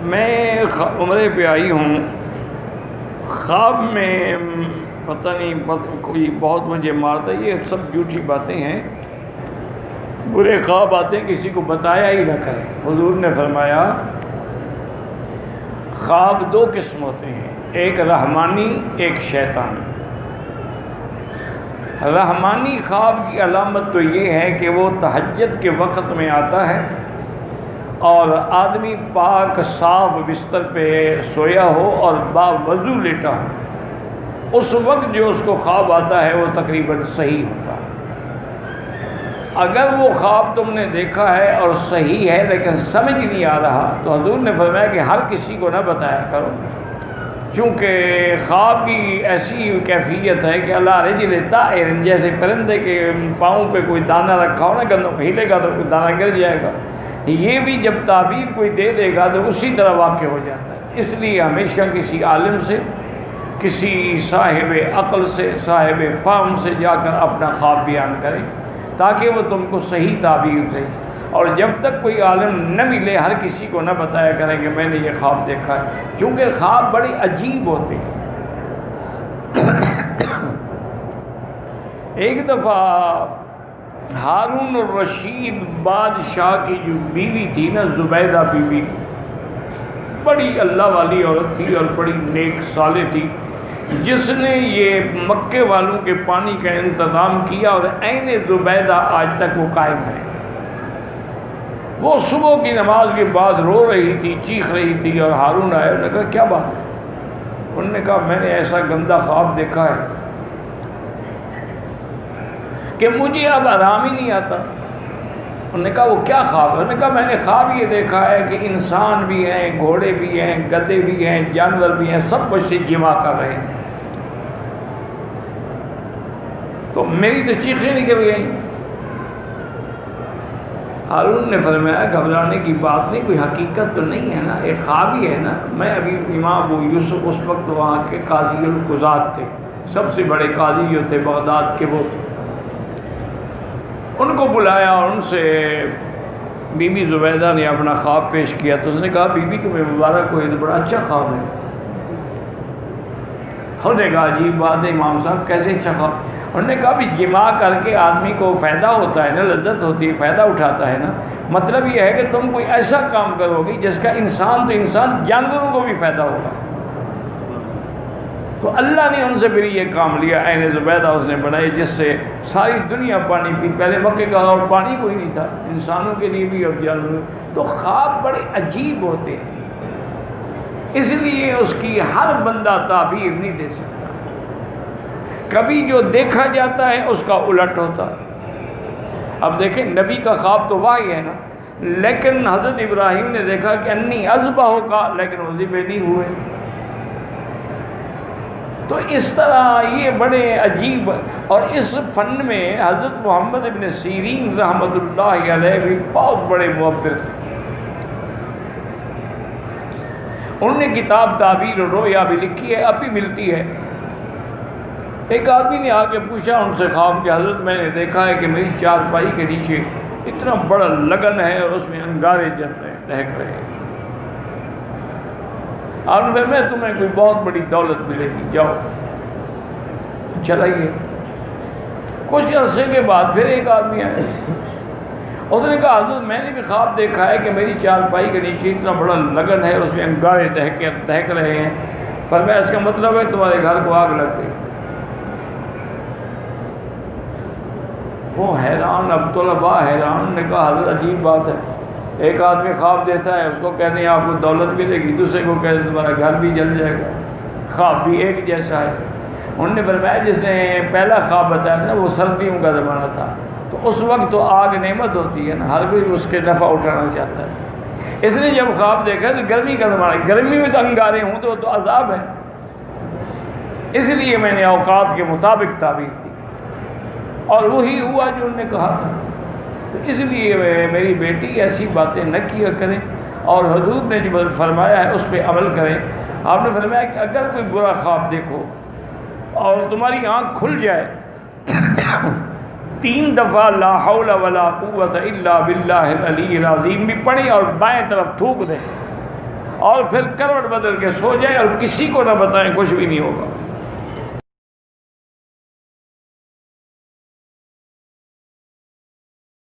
میں عمرے پہ آئی ہوں، خواب میں پتہ نہیں کوئی بہت مجھے مارتا، یہ سب جھوٹی باتیں ہیں، برے خواب آتے ہیں، کسی کو بتایا ہی نہ کریں۔ حضور نے فرمایا خواب دو قسم ہوتے ہیں، ایک رحمانی ایک شیطانی۔ رحمانی خواب کی علامت تو یہ ہے کہ وہ تہجد کے وقت میں آتا ہے اور آدمی پاک صاف بستر پہ سویا ہو اور باوضو لیٹا ہو، اس وقت جو اس کو خواب آتا ہے وہ تقریباً صحیح ہوتا ہے۔ اگر وہ خواب تم نے دیکھا ہے اور صحیح ہے لیکن سمجھ نہیں آ رہا تو حضور نے فرمایا کہ ہر کسی کو نہ بتایا کرو، چونکہ خواب کی ایسی کیفیت ہے کہ اللہ رجل طائر، جیسے پرندے کے پاؤں پہ کوئی دانہ رکھا ہو نا، گندم ہلے گا تو کوئی دانہ گر جائے گا، یہ بھی جب تعبیر کوئی دے دے گا تو اسی طرح واقع ہو جاتا ہے۔ اس لیے ہمیشہ کسی عالم سے، کسی صاحب عقل سے، صاحب فہم سے جا کر اپنا خواب بیان کریں تاکہ وہ تم کو صحیح تعبیر دے، اور جب تک کوئی عالم نہ ملے ہر کسی کو نہ بتایا کریں کہ میں نے یہ خواب دیکھا ہے، کیونکہ خواب بڑے عجیب ہوتے ہیں۔ ایک دفعہ ہارون الرشید بادشاہ کی جو بیوی تھی نا، زبیدہ بیوی، بڑی اللہ والی عورت تھی اور بڑی نیک صالح تھی، جس نے یہ مکے والوں کے پانی کا انتظام کیا، اور عین زبیدہ آج تک وہ قائم ہے۔ وہ صبح کی نماز کے بعد رو رہی تھی، چیخ رہی تھی، اور ہارون آئے، انہوں نے کہا کیا بات ہے؟ انہوں نے کہا میں نے ایسا گندا خواب دیکھا ہے کہ مجھے اب آرام ہی نہیں آتا۔ انہوں نے کہا وہ کیا خواب ہے؟ انہوں نے کہا میں نے خواب یہ دیکھا ہے کہ انسان بھی ہیں، گھوڑے بھی ہیں، گدھے بھی ہیں، جانور بھی ہیں، سب مجھ سے جمع کر رہے ہیں۔ تو میری تو چیخیں نکل گئیں۔ ہارون نے فرمایا گھبرانے کی بات نہیں، کوئی حقیقت تو نہیں ہے نا، ایک خواب ہی ہے نا۔ میں ابھی امام ابو یوسف اس وقت وہاں کے قاضی القضات تھے، سب سے بڑے قاضی جو تھے بغداد کے وہ تھے۔ ان کو بلایا اور ان سے بی بی زبیدہ نے اپنا خواب پیش کیا، تو اس نے کہا بی بی تمہیں مبارک ہو، یہ تو بڑا اچھا خواب ہے۔ انہوں نے کہا عجیب بات ہے امام صاحب، کیسے اچھا خواب؟ انہوں نے کہا بھی جمع کر کے آدمی کو فائدہ ہوتا ہے نا، لذت ہوتی ہے، فائدہ اٹھاتا ہے نا۔ مطلب یہ ہے کہ تم کوئی ایسا کام کرو گی جس کا انسان تو انسان، جانوروں کو بھی فائدہ ہوگا۔ تو اللہ نے ان سے پھر یہ کام لیا، عین زبیدہ اس نے بنائی جس سے ساری دنیا پانی پی۔ پہلے مکے کا اور پانی کوئی نہیں تھا، انسانوں کے لیے بھی اور جانوروں۔ تو خواب بڑے عجیب ہوتے ہیں، اس لیے اس کی ہر بندہ تعبیر نہیں دے سکتا۔ کبھی جو دیکھا جاتا ہے اس کا الٹ ہوتا ہے۔ اب دیکھیں نبی کا خواب تو وحی ہے نا، لیکن حضرت ابراہیم نے دیکھا کہ انی اذبحک، لیکن وہ ذبح نہیں ہوئے۔ تو اس طرح یہ بڑے عجیب، اور اس فن میں حضرت محمد ابن سیرین رحمۃ اللہ علیہ بھی بہت بڑے معبر تھے۔ انہوں نے کتاب تعبیر الرؤیا بھی لکھی ہے، اب بھی ملتی ہے۔ ایک آدمی نے آ کے پوچھا ان سے خواب کہ حضرت میں نے دیکھا ہے کہ میری چارپائی کے نیچے اتنا بڑا لگن ہے اور اس میں انگارے جل رہے ہیں، دہک رہے ہیں۔ آپ نے میں تمہیں کوئی بہت بڑی دولت ملے گی، جاؤ چلائیے۔ کچھ عرصے کے بعد پھر ایک آدمی آیا، اس نے کہا حضرت میں نے بھی خواب دیکھا ہے کہ میری چارپائی کے نیچے اتنا بڑا لگن ہے اور اس میں انگارے دہک رہے ہیں۔ فرمایا اس کا مطلب ہے تمہارے گھر کو آگ لگ گئی۔ وہ حیران، اب طلباء حیران، نے کہا حضرت عجیب بات ہے، ایک آدمی خواب دیتا ہے، اس کو کہتے ہیں آپ کو دولت ملے گی، دوسرے کو کہتے ہیں تمہارا گھر بھی جل جائے گا، خواب بھی ایک جیسا ہے۔ انہوں نے فرمایا جس نے پہلا خواب بتایا تھا وہ سردیوں کا زمانہ تھا، تو اس وقت تو آگ نعمت ہوتی ہے نا، ہر کوئی اس کے نفع اٹھانا چاہتا ہے۔ اس نے جب خواب دیکھا تو گرمی کا زمانہ، گرمی میں تو انگارے ہوں تو عذاب ہے، اس لیے میں نے اوقات کے مطابق تعبیر کی، اور وہی ہوا جو انہوں نے کہا تھا۔ تو اس لیے میری بیٹی ایسی باتیں نہ کیا کریں، اور حضور نے جو فرمایا ہے اس پہ عمل کریں۔ آپ نے فرمایا کہ اگر کوئی برا خواب دیکھو اور تمہاری آنکھ کھل جائے 3 دفعہ لا حول ولا قوت الا باللہ العلی العظیم بھی پڑھیں اور بائیں طرف تھوک دیں، اور پھر کروٹ بدل کے سو جائے اور کسی کو نہ بتائیں، کچھ بھی نہیں ہوگا۔